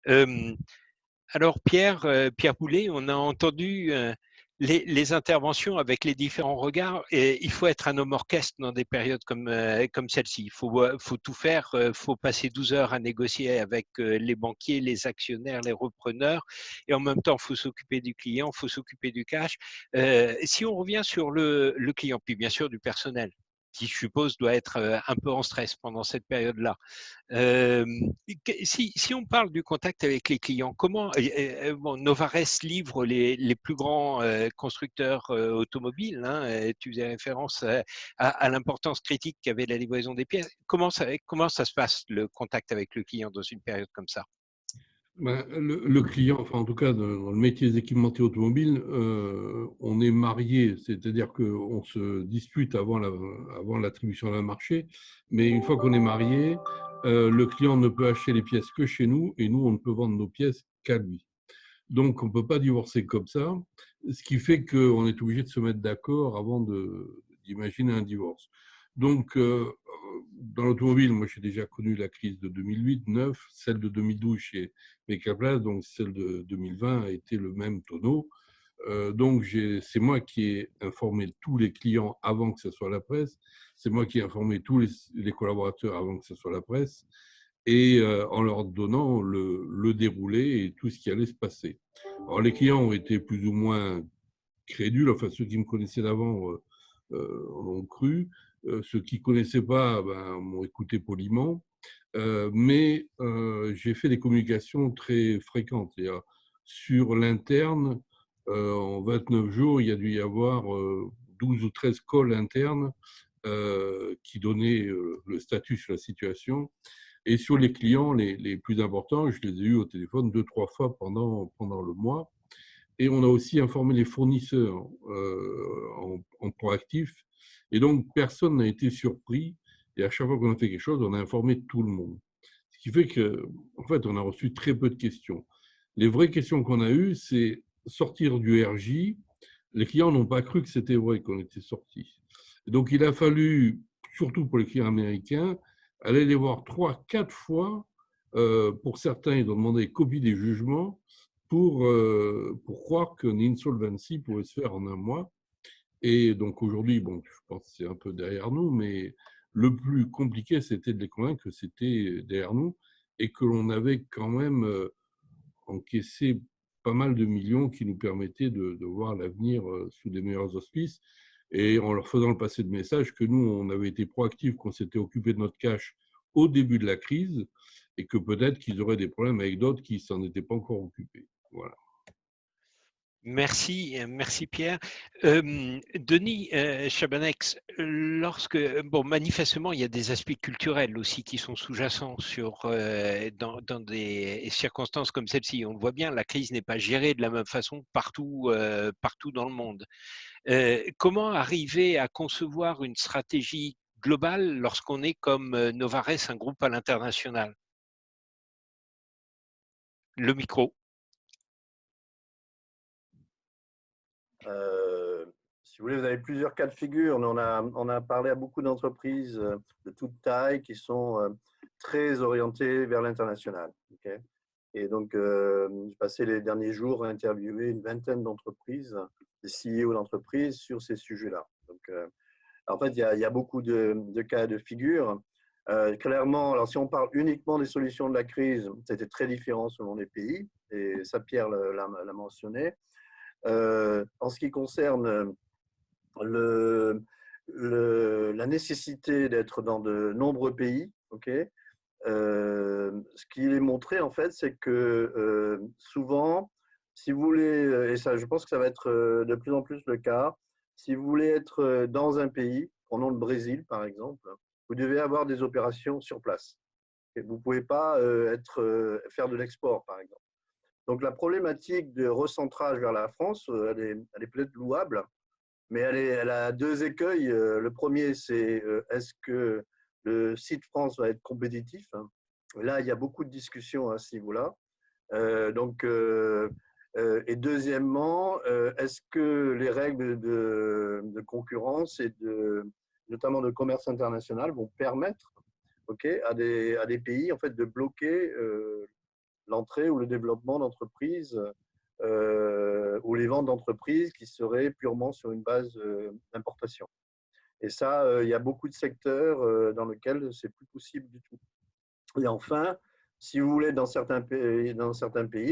Euh, alors Pierre Boulet, on a entendu les interventions avec les différents regards et il faut être un homme orchestre dans des périodes comme celle-ci. Faut tout faire, faut passer 12 heures à négocier avec les banquiers, les actionnaires, les repreneurs et en même temps, il faut s'occuper du client, il faut s'occuper du cash. Si on revient sur le client, puis bien sûr du personnel, qui je suppose doit être un peu en stress pendant cette période-là. Euh, si on parle du contact avec les clients, comment bon, Novares livre les plus grands constructeurs automobiles, hein, tu faisais référence à l'importance critique qu'avait la livraison des pièces. Comment ça se passe le contact avec le client dans une période comme ça? Ben, le client, enfin en tout cas dans le métier des équipementiers automobiles, on est marié, c'est-à-dire qu'on se dispute avant l'attribution d'un marché, mais une fois qu'on est marié, le client ne peut acheter les pièces que chez nous et nous, on ne peut vendre nos pièces qu'à lui. Donc, on ne peut pas divorcer comme ça, ce qui fait qu'on est obligé de se mettre d'accord avant d'imaginer un divorce. Donc, dans l'automobile, moi, j'ai déjà connu la crise de 2008-2009, celle de 2012 chez Mecaplas, donc celle de 2020 a été le même tonneau. Donc, c'est moi qui ai informé tous les clients avant que ce soit la presse, c'est moi qui ai informé tous les collaborateurs avant que ce soit la presse, et en leur donnant le déroulé et tout ce qui allait se passer. Alors, les clients ont été plus ou moins crédules, enfin ceux qui me connaissaient d'avant l'ont cru, ceux qui ne connaissaient pas ben, m'ont écouté poliment, mais j'ai fait des communications très fréquentes. Sur l'interne, en 29 jours, il y a dû y avoir 12 ou 13 calls internes qui donnaient le statut sur la situation. Et sur les clients les plus importants, je les ai eus au téléphone 2-3 fois pendant le mois. Et on a aussi informé les fournisseurs en proactif. Et donc, personne n'a été surpris. Et à chaque fois qu'on a fait quelque chose, on a informé tout le monde. Ce qui fait qu'en fait, on a reçu très peu de questions. Les vraies questions qu'on a eues, c'est sortir du RJ. Les clients n'ont pas cru que c'était vrai qu'on était sorti. Donc, il a fallu, surtout pour les clients américains, aller les voir 3-4 fois. Pour certains, ils ont demandé copie des jugements pour croire qu'une insolvency pouvait se faire en un mois. Et donc aujourd'hui, bon, je pense que c'est un peu derrière nous, mais le plus compliqué, c'était de les convaincre que c'était derrière nous et que l'on avait quand même encaissé pas mal de millions qui nous permettaient de voir l'avenir sous des meilleurs auspices. Et en leur faisant le passer de message que nous, on avait été proactifs, qu'on s'était occupé de notre cash au début de la crise et que peut-être qu'ils auraient des problèmes avec d'autres qui ne s'en étaient pas encore occupés. Voilà. Merci Pierre. Denis Chabanex, bon, manifestement, il y a des aspects culturels aussi qui sont sous-jacents dans des circonstances comme celle-ci. On le voit bien, la crise n'est pas gérée de la même façon partout dans le monde. Comment arriver à concevoir une stratégie globale lorsqu'on est comme Novares, un groupe à l'international? Le micro. Si vous voulez, vous avez plusieurs cas de figure. On a parlé à beaucoup d'entreprises de toute taille qui sont très orientées vers l'international. Okay, et donc, j'ai passé les derniers jours à interviewer une vingtaine d'entreprises, des CEO d'entreprises sur ces sujets-là. Donc, en fait, il y a beaucoup de cas de figure. Clairement, alors si on parle uniquement des solutions de la crise, c'était très différent selon les pays, et ça, Pierre l'a mentionné. En ce qui concerne la nécessité d'être dans de nombreux pays, okay, ce qu'il est montré, en fait, c'est que souvent, si vous voulez, et ça, je pense que ça va être de plus en plus le cas, si vous voulez être dans un pays, prenons le Brésil par exemple, vous devez avoir des opérations sur place. Et vous ne pouvez pas faire de l'export, par exemple. Donc la problématique de recentrage vers la France, elle est peut-être louable, mais elle a deux écueils. Le premier, c'est est-ce que le site France va être compétitif? Là, il y a beaucoup de discussions à ce niveau-là. Et deuxièmement, est-ce que les règles de concurrence et notamment de commerce international vont permettre, okay, à des pays en fait, de bloquer l'entrée ou le développement d'entreprises ou les ventes d'entreprises qui seraient purement sur une base d'importation. Et ça, il y a beaucoup de secteurs dans lesquels c'est plus possible du tout. Et enfin, si vous voulez, dans certains pays,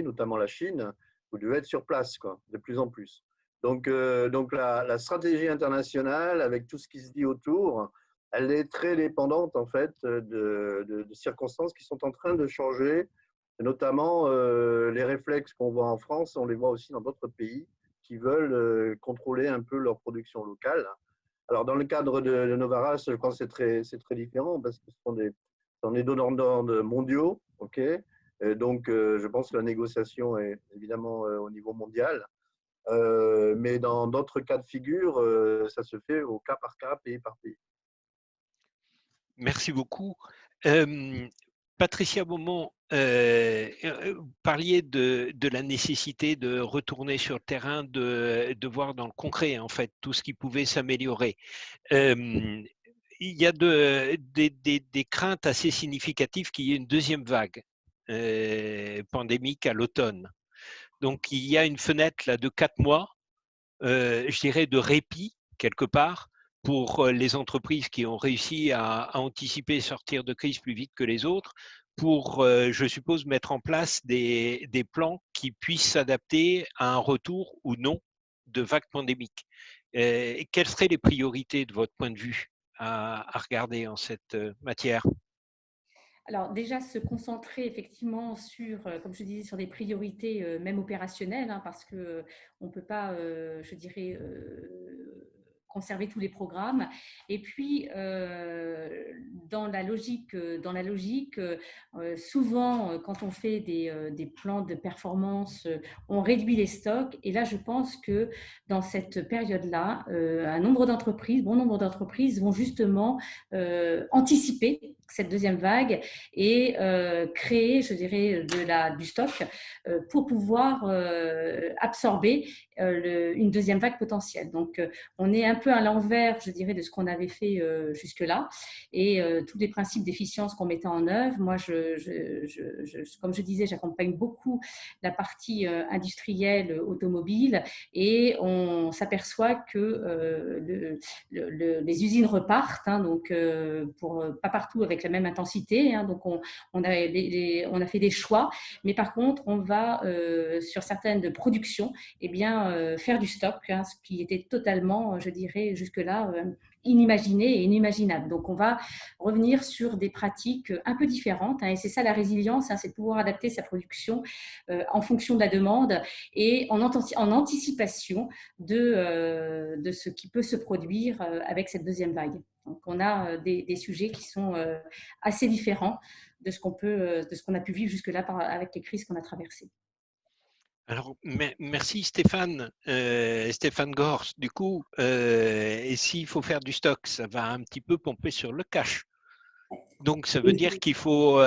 notamment la Chine, vous devez être sur place, quoi, de plus en plus. Donc la stratégie internationale, avec tout ce qui se dit autour, elle est très dépendante en fait de circonstances qui sont en train de changer, notamment les réflexes qu'on voit en France, on les voit aussi dans d'autres pays qui veulent contrôler un peu leur production locale. Alors dans le cadre de Novaras, je pense que c'est très différent parce que ce sont des donneurs d'ordre mondiaux, ok. Donc je pense que la négociation est évidemment au niveau mondial. Mais dans d'autres cas de figure, ça se fait au cas par cas, pays par pays. Merci beaucoup. Patricia Beaumont, vous parliez de la nécessité de retourner sur le terrain, de voir dans le concret en fait tout ce qui pouvait s'améliorer. Il y a des craintes assez significatives qu'il y ait une deuxième vague pandémique à l'automne. Donc il y a une fenêtre là de 4 mois, je dirais de répit quelque part, pour les entreprises qui ont réussi à anticiper, sortir de crise plus vite que les autres, pour, je suppose, mettre en place des plans qui puissent s'adapter à un retour ou non de vague pandémique. Quelles seraient les priorités de votre point de vue à regarder en cette matière? Alors déjà, se concentrer effectivement sur, comme je disais, sur des priorités même opérationnelles, hein, parce qu'on ne peut pas, je dirais, conserver tous les programmes. Et puis, dans la logique, souvent, quand on fait des plans de performance, on réduit les stocks. Et là, je pense que dans cette période-là, bon nombre d'entreprises vont justement anticiper cette deuxième vague et créer, je dirais, du stock pour pouvoir absorber une deuxième vague potentielle. Donc, on est un peu à l'envers, je dirais, de ce qu'on avait fait jusque-là. Et tous les principes d'efficience qu'on mettait en œuvre, moi, comme je disais, j'accompagne beaucoup la partie industrielle automobile et on s'aperçoit que les usines repartent, hein, donc pas partout avec la même intensité. Hein, donc, on a fait des choix, mais par contre, on va sur certaines productions, eh bien, faire du stock, hein, ce qui était totalement, je dirais, jusque-là inimaginé et inimaginable. Donc, on va revenir sur des pratiques un peu différentes, hein, et c'est ça la résilience, hein, c'est de pouvoir adapter sa production en fonction de la demande et en anticipation de ce qui peut se produire avec cette deuxième vague. Donc, on a des sujets qui sont assez différents de ce qu'on a pu vivre jusque-là avec les crises qu'on a traversées. Alors, merci Stéphane, Stéphane Gors. Du coup, et s'il faut faire du stock, ça va un petit peu pomper sur le cash. Donc, ça veut dire qu'il ne faut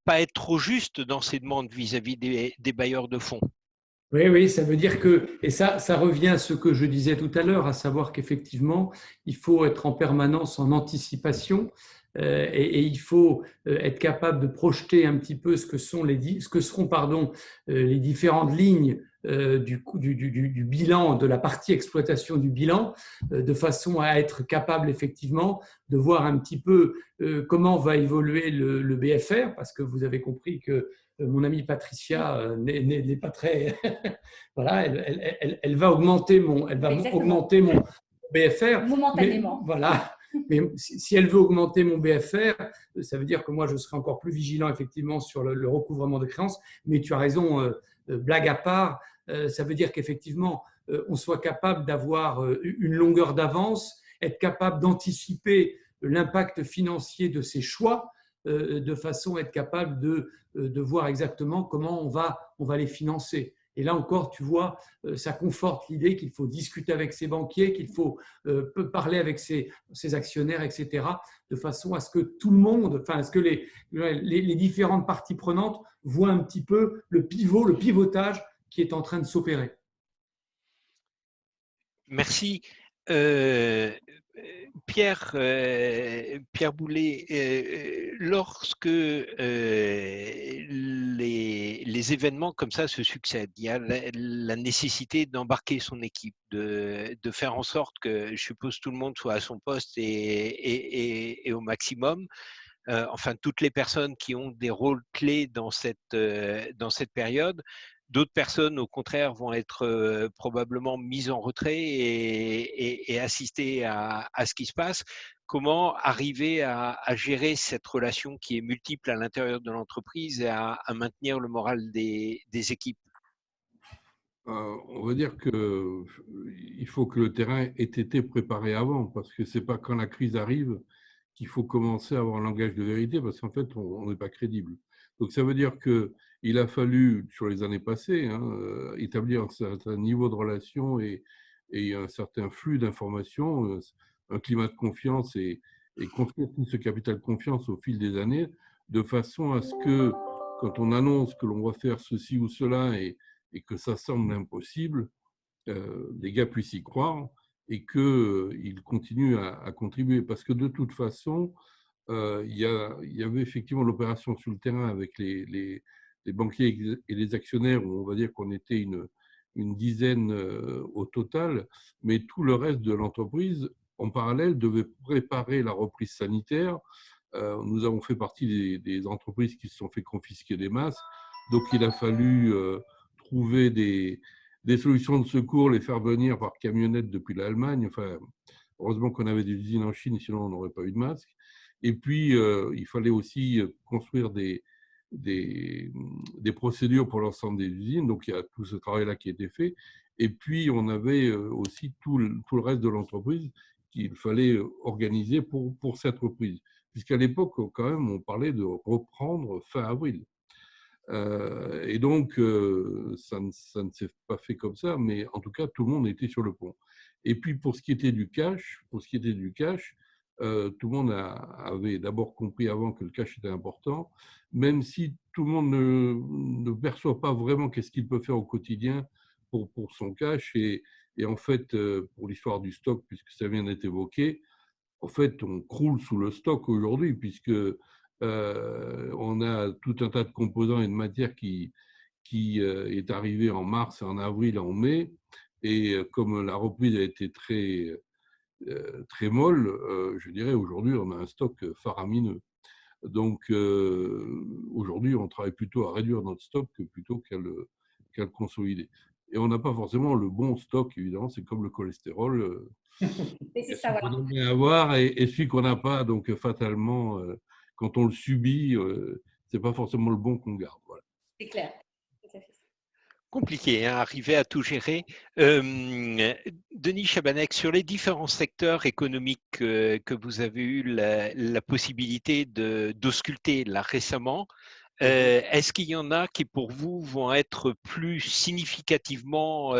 pas être trop juste dans ces demandes vis-à-vis des bailleurs de fonds. Oui, ça veut dire que, et ça revient à ce que je disais tout à l'heure, à savoir qu'effectivement, il faut être en permanence en anticipation et il faut être capable de projeter un petit peu ce que seront les différentes lignes du bilan, de la partie exploitation du bilan, de façon à être capable effectivement de voir un petit peu comment va évoluer le BFR, parce que vous avez compris que mon amie Patricia n'est pas très… voilà, elle va augmenter mon BFR. Momentanément. Mais, voilà. Mais si elle veut augmenter mon BFR, ça veut dire que moi, je serai encore plus vigilant effectivement sur le recouvrement des créances. Mais tu as raison, blague à part, ça veut dire qu'effectivement, on soit capable d'avoir une longueur d'avance, être capable d'anticiper l'impact financier de ses choix, de façon à être capable de voir exactement comment on va les financer. Et là encore, tu vois, ça conforte l'idée qu'il faut discuter avec ses banquiers, qu'il faut parler avec ses actionnaires, etc., de façon à ce que tout le monde, enfin, à ce que les différentes parties prenantes voient un petit peu le pivotage qui est en train de s'opérer. Merci. Pierre Boulet, lorsque les événements comme ça se succèdent, il y a la nécessité d'embarquer son équipe, de faire en sorte que, je suppose, tout le monde soit à son poste et au maximum. Enfin, toutes les personnes qui ont des rôles clés dans cette période. D'autres personnes, au contraire, vont être probablement mises en retrait et assister à ce qui se passe. Comment arriver à gérer cette relation qui est multiple à l'intérieur de l'entreprise et à maintenir le moral des équipes? On va dire qu'il faut que le terrain ait été préparé avant, parce que ce n'est pas quand la crise arrive qu'il faut commencer à avoir un langage de vérité, parce qu'en fait, on n'est pas crédible. Donc, ça veut dire qu'il a fallu, sur les années passées, établir un certain niveau de relation et un certain flux d'informations, un climat de confiance et construire tout ce capital de confiance au fil des années, de façon à ce que, quand on annonce que l'on va faire ceci ou cela et que ça semble impossible, les gars puissent y croire et qu'ils continuent à contribuer. Parce que de toute façon, il y avait effectivement l'opération sur le terrain avec les banquiers et les actionnaires, où on va dire qu'on était une dizaine au total, mais tout le reste de l'entreprise, en parallèle, devait préparer la reprise sanitaire. Nous avons fait partie des entreprises qui se sont fait confisquer des masques, donc il a fallu trouver des solutions de secours, les faire venir par camionnette depuis l'Allemagne. Enfin, heureusement qu'on avait des usines en Chine, sinon on n'aurait pas eu de masque. Et puis, il fallait aussi construire des procédures pour l'ensemble des usines. Donc, il y a tout ce travail-là qui a été fait. Et puis, on avait aussi tout le reste de l'entreprise qu'il fallait organiser pour cette reprise. Puisqu'à l'époque, quand même, on parlait de reprendre fin avril. Et donc, ça ne s'est pas fait comme ça, mais en tout cas, tout le monde était sur le pont. Et puis, pour ce qui était du cash, tout le monde avait d'abord compris avant que le cash était important, même si tout le monde ne perçoit pas vraiment qu'est-ce qu'il peut faire au quotidien pour son cash. Et en fait, pour l'histoire du stock, puisque ça vient d'être évoqué, en fait, on croule sous le stock aujourd'hui, puisque on a tout un tas de composants et de matières qui est arrivé en mars, en avril, en mai. Et comme la reprise a été très molle, je dirais aujourd'hui, on a un stock faramineux. Donc, aujourd'hui, on travaille plutôt à réduire notre stock plutôt qu'à le consolider. Et on n'a pas forcément le bon stock, évidemment, c'est comme le cholestérol. C'est ça, voilà. On aime avoir et celui qu'on n'a pas, donc fatalement, quand on le subit, ce n'est pas forcément le bon qu'on garde. Voilà. C'est clair. Compliqué, hein, arriver à tout gérer. Denis Chabanec, sur les différents secteurs économiques que vous avez eu la possibilité d'ausculter là récemment, est-ce qu'il y en a qui pour vous vont être plus significativement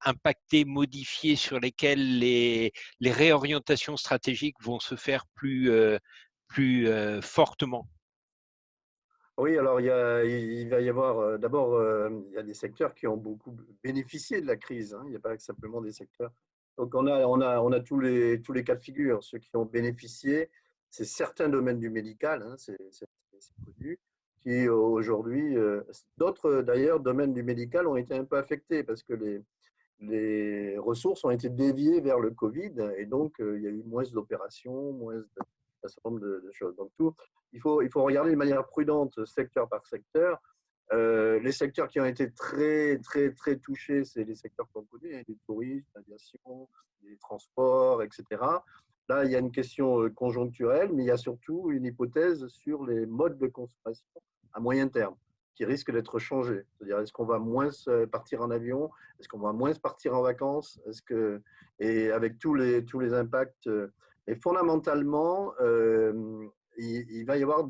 impactés, modifiés, sur lesquels les réorientations stratégiques vont se faire plus fortement? Oui, alors il va y avoir d'abord, il y a des secteurs qui ont beaucoup bénéficié de la crise, hein. Il n'y a pas que simplement des secteurs. Donc on a tous les cas de figure. Ceux qui ont bénéficié, c'est certains domaines du médical, hein, c'est connu, qui aujourd'hui, d'autres d'ailleurs domaines du médical ont été un peu affectés parce que les ressources ont été déviées vers le Covid et donc il y a eu moins d'opérations, un certain nombre de choses. Donc il faut regarder de manière prudente secteur par secteur. Les secteurs qui ont été très touchés, c'est les secteurs qu'on connaît, les touristes, l'aviation, les transports, etc. Là, il y a une question conjoncturelle, mais il y a surtout une hypothèse sur les modes de consommation à moyen terme qui risquent d'être changés. C'est-à-dire, est-ce qu'on va moins partir en avion? Est-ce qu'on va moins partir en vacances? Et avec tous les impacts. Et fondamentalement, il va y avoir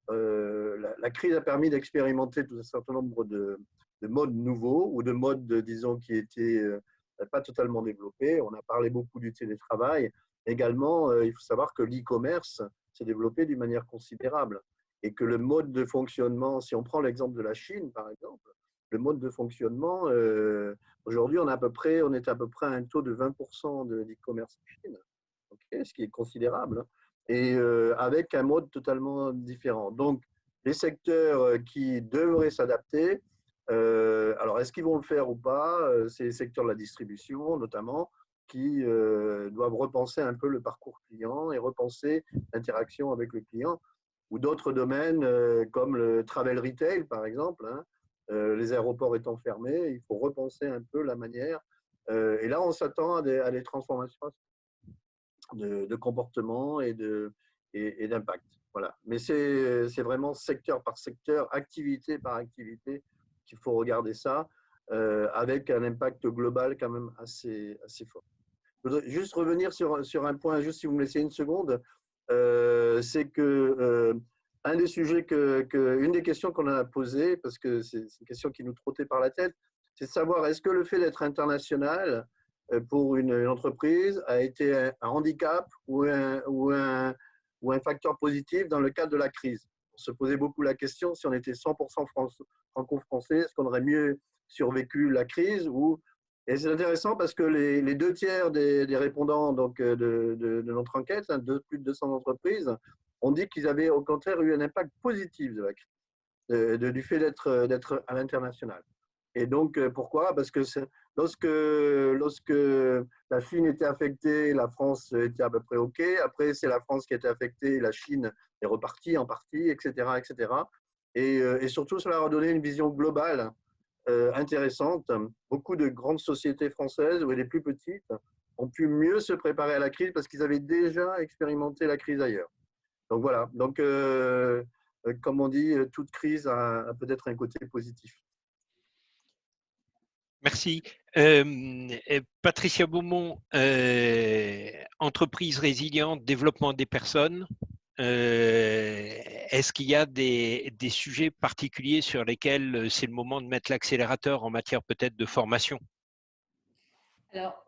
la crise a permis d'expérimenter tout un certain nombre de modes nouveaux ou de modes, disons, qui étaient pas totalement développés. On a parlé beaucoup du télétravail. Également, il faut savoir que l'e-commerce s'est développé d'une manière considérable et que le mode de fonctionnement, si on prend l'exemple de la Chine, par exemple, le mode de fonctionnement, aujourd'hui, on est à peu près à un taux de 20% d'e-commerce en Chine, okay, ce qui est considérable, hein, et avec un mode totalement différent. Donc, les secteurs qui devraient s'adapter, alors est-ce qu'ils vont le faire ou pas? C'est les secteurs de la distribution, notamment, qui doivent repenser un peu le parcours client et repenser l'interaction avec le client, ou d'autres domaines comme le travel retail, par exemple, hein, les aéroports étant fermés, il faut repenser un peu la manière. Et là, on s'attend à des transformations de comportement et d'impact. Voilà. Mais c'est vraiment secteur par secteur, activité par activité qu'il faut regarder ça, avec un impact global quand même assez fort. Je voudrais juste revenir sur un point, juste si vous me laissez une seconde, c'est que un des sujets une des questions qu'on a posées, parce que c'est une question qui nous trottait par la tête, c'est de savoir est-ce que le fait d'être international pour une entreprise a été un handicap ou un facteur positif dans le cadre de la crise. On se posait beaucoup la question si on était 100% franco-français, est-ce qu'on aurait mieux survécu la crise ou… Et c'est intéressant parce que les 2 tiers des répondants donc, de notre enquête, hein, plus de 200 entreprises, ont dit qu'ils avaient au contraire eu un impact positif de la crise, du fait d'être à l'international. Et donc, pourquoi? Parce que lorsque la Chine était affectée, la France était à peu près OK. Après, c'est la France qui était affectée, la Chine est repartie en partie, etc. etc. Et surtout, cela leur a donné une vision globale intéressante. Beaucoup de grandes sociétés françaises, ou les plus petites, ont pu mieux se préparer à la crise parce qu'ils avaient déjà expérimenté la crise ailleurs. Donc voilà, donc, comme on dit, toute crise a peut-être un côté positif. Merci. Patricia Beaumont, entreprise résiliente, développement des personnes. Est-ce qu'il y a des sujets particuliers sur lesquels c'est le moment de mettre l'accélérateur en matière peut-être de formation? Alors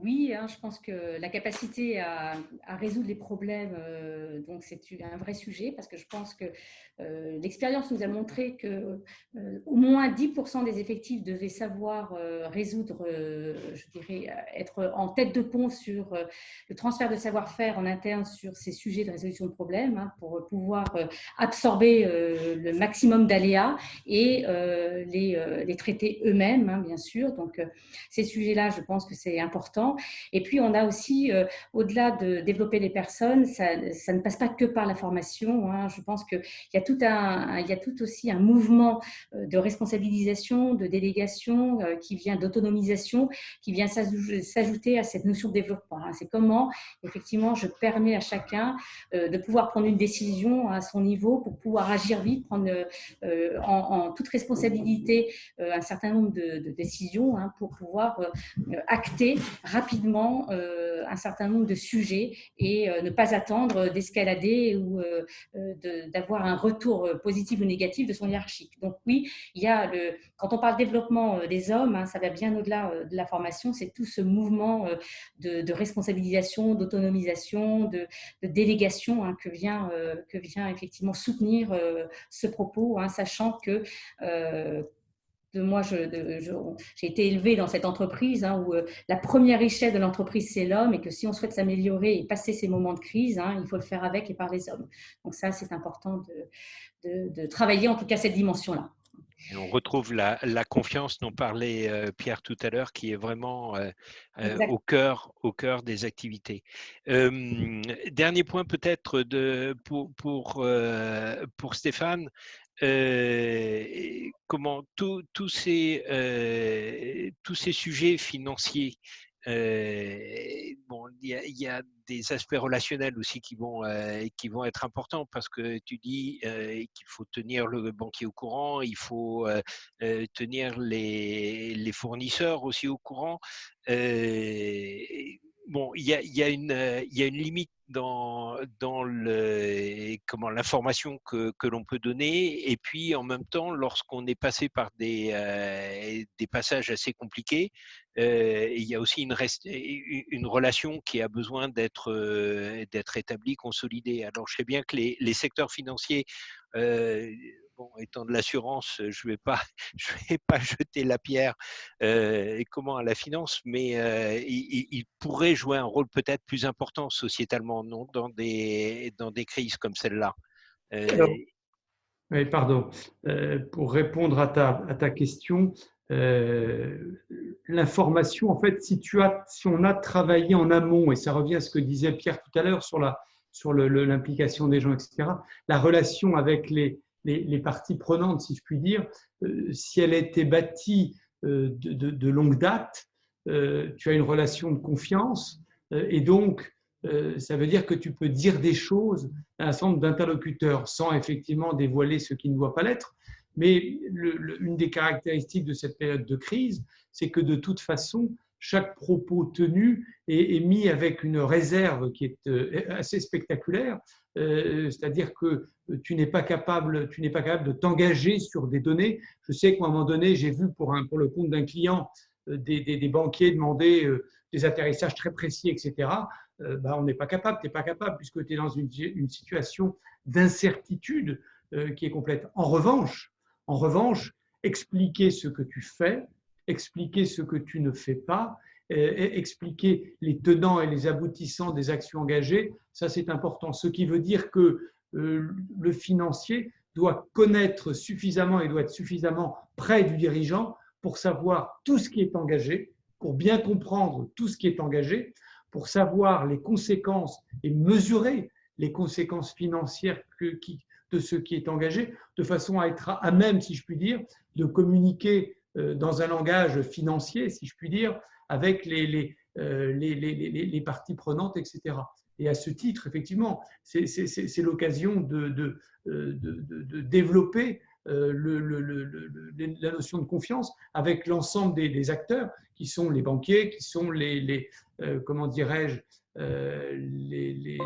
oui, hein, je pense que la capacité à résoudre les problèmes, donc c'est un vrai sujet parce que je pense que l'expérience nous a montré que au moins 10% des effectifs devaient savoir résoudre, je dirais, être en tête de pont sur le transfert de savoir-faire en interne sur ces sujets de résolution de problèmes, hein, pour pouvoir absorber le maximum d'aléas et les traiter eux-mêmes, hein, bien sûr. Donc ces sujets-là, je pense que c'est important. Et puis, on a aussi, au-delà de développer les personnes, ça ne passe pas que par la formation, hein. Je pense qu'il y a tout aussi un mouvement de responsabilisation, de délégation, qui vient d'autonomisation, qui vient s'ajouter à cette notion de développement, hein. C'est comment, effectivement, je permets à chacun de pouvoir prendre une décision à son niveau pour pouvoir agir vite, prendre en toute responsabilité un certain nombre de décisions, hein, pour pouvoir acter rapidement un certain nombre de sujets et ne pas attendre d'escalader ou d'avoir un retour positif ou négatif de son hiérarchique. Donc oui, quand on parle développement des hommes, hein, ça va bien au-delà de la formation, c'est tout ce mouvement de responsabilisation, d'autonomisation, de délégation, hein, que vient effectivement soutenir ce propos, hein, sachant que moi, j'ai été élevée dans cette entreprise, hein, où la première richesse de l'entreprise, c'est l'homme, et que si on souhaite s'améliorer et passer ces moments de crise, hein, il faut le faire avec et par les hommes. Donc ça, c'est important de travailler en tout cas cette dimension-là. Et on retrouve la confiance dont parlait Pierre tout à l'heure, qui est vraiment au cœur des activités. Dernier point peut-être pour Stéphane. Comment tous ces sujets financiers, bon, il y a des aspects relationnels aussi qui vont être importants, parce que tu dis qu'il faut tenir le banquier au courant, il faut tenir les fournisseurs aussi au courant. Bon, il y a une limite dans l'information que l'on peut donner, et puis en même temps, lorsqu'on est passé par des passages assez compliqués, il y a aussi une relation qui a besoin d'être établie, consolidée. Alors je sais bien que les secteurs financiers bon, étant de l'assurance, je vais pas, je vais pas jeter la pierre à la finance, mais il pourrait jouer un rôle peut-être plus important sociétalement, non, dans des crises comme celle-là. Alors, oui, pardon. Pour répondre à ta question, l'information, en fait, si on a travaillé en amont, et ça revient à ce que disait Pierre tout à l'heure sur l'implication des gens, etc., la relation avec les parties prenantes, si je puis dire, si elle a été bâtie de longue date, tu as une relation de confiance, et donc, ça veut dire que tu peux dire des choses à un certain nombre d'interlocuteurs sans effectivement dévoiler ce qui ne doit pas l'être. Mais une des caractéristiques de cette période de crise, c'est que de toute façon, chaque propos tenu est mis avec une réserve qui est assez spectaculaire, c'est-à-dire que tu n'es pas capable de t'engager sur des données. Je sais qu'à un moment donné, j'ai vu pour le compte d'un client des banquiers demander des atterrissages très précis, etc. On n'est pas capable, tu n'es pas capable, puisque tu es dans une situation d'incertitude qui est complète. En revanche, expliquer ce que tu fais, expliquer ce que tu ne fais pas, expliquer les tenants et les aboutissants des actions engagées, ça c'est important. Ce qui veut dire que le financier doit connaître suffisamment et doit être suffisamment près du dirigeant pour savoir tout ce qui est engagé, pour bien comprendre tout ce qui est engagé, pour savoir les conséquences et mesurer les conséquences financières de ce qui est engagé, de façon à être à même, si je puis dire, de communiquer dans un langage financier, si je puis dire, avec les parties prenantes, etc. Et à ce titre, effectivement, c'est l'occasion de développer la notion de confiance avec l'ensemble des acteurs qui sont les banquiers, qui sont comment dirais-je, les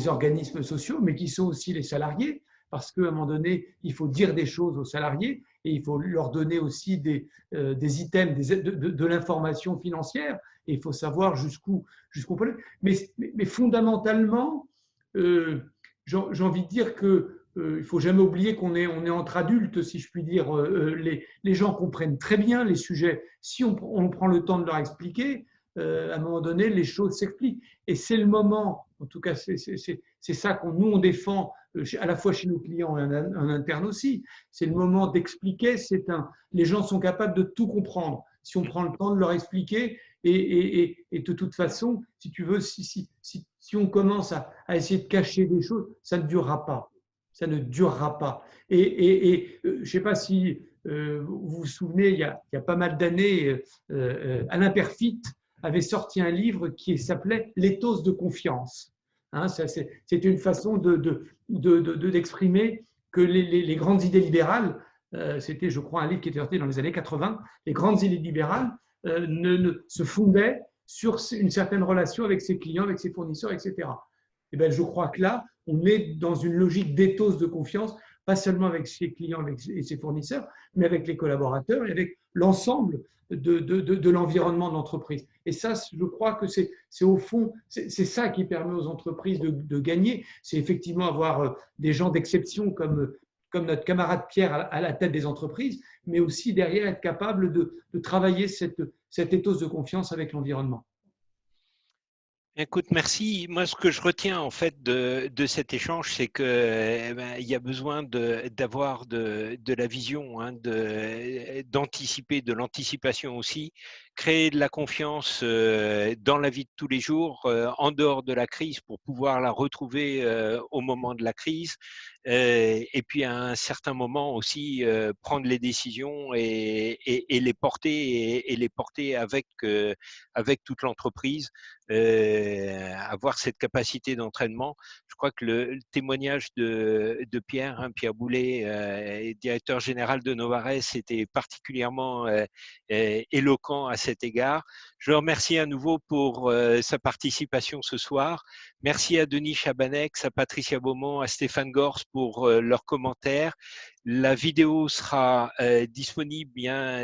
organismes sociaux, mais qui sont aussi les salariés, parce qu'à un moment donné, il faut dire des choses aux salariés et il faut leur donner aussi des items, de l'information financière, et il faut savoir jusqu'où on peut aller. Mais fondamentalement, j'ai envie de dire que il ne faut jamais oublier qu'on est entre adultes, si je puis dire. Les gens comprennent très bien les sujets. Si on prend le temps de leur expliquer, à un moment donné, les choses s'expliquent. Et c'est le moment, en tout cas, c'est ça qu'on nous on défend, à la fois chez nos clients et en interne aussi. C'est le moment d'expliquer. Les gens sont capables de tout comprendre. Si on prend le temps de leur expliquer, et de toute façon, si tu veux, si on commence à essayer de cacher des choses, ça ne durera pas. Ça ne durera pas. Et je ne sais pas si vous vous souvenez, il y a pas mal d'années, Alain Perfit avait sorti un livre qui s'appelait « L'éthos de confiance ». Hein, c'était une façon d'exprimer que les grandes idées libérales, c'était, je crois, un livre qui était sorti dans les années 80, les grandes idées libérales se fondaient sur une certaine relation avec ses clients, avec ses fournisseurs, etc. Et bien, je crois que là, on est dans une logique d'éthos de confiance, pas seulement avec ses clients et ses fournisseurs, mais avec les collaborateurs et avec l'ensemble de l'environnement de l'entreprise. Et ça, je crois que c'est au fond, c'est ça qui permet aux entreprises de gagner. C'est effectivement avoir des gens d'exception comme notre camarade Pierre à la tête des entreprises, mais aussi derrière être capable de travailler cet éthos de confiance avec l'environnement. Écoute, merci. Moi, ce que je retiens en fait de cet échange, c'est que il y a besoin d'avoir de la vision, hein, d'anticiper, de l'anticipation aussi, créer de la confiance dans la vie de tous les jours, en dehors de la crise, pour pouvoir la retrouver au moment de la crise, et puis à un certain moment aussi prendre les décisions et les porter et les porter avec toute l'entreprise. Avoir cette capacité d'entraînement. Je crois que le témoignage de Pierre, hein, Pierre Boulet, directeur général de Novares, était particulièrement éloquent à cet égard. Je le remercie à nouveau pour sa participation ce soir. Merci à Denis Chabanex, à Patricia Beaumont, à Stéphane Gors pour leurs commentaires. La vidéo sera disponible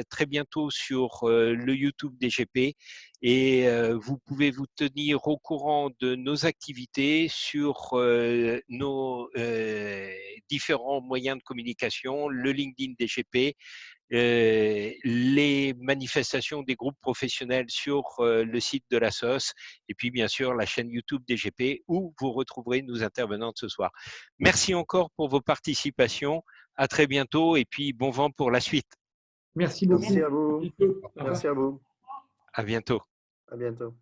très bientôt sur le YouTube DGP et vous pouvez vous tenir au courant de nos activités sur nos différents moyens de communication, le LinkedIn DGP, les manifestations des groupes professionnels sur le site de la SOS et puis bien sûr la chaîne YouTube DGP où vous retrouverez nos intervenants de ce soir. Merci encore pour vos participations. À très bientôt et puis bon vent pour la suite. Merci beaucoup. Merci à vous. À bientôt. Merci à vous. À bientôt. À bientôt.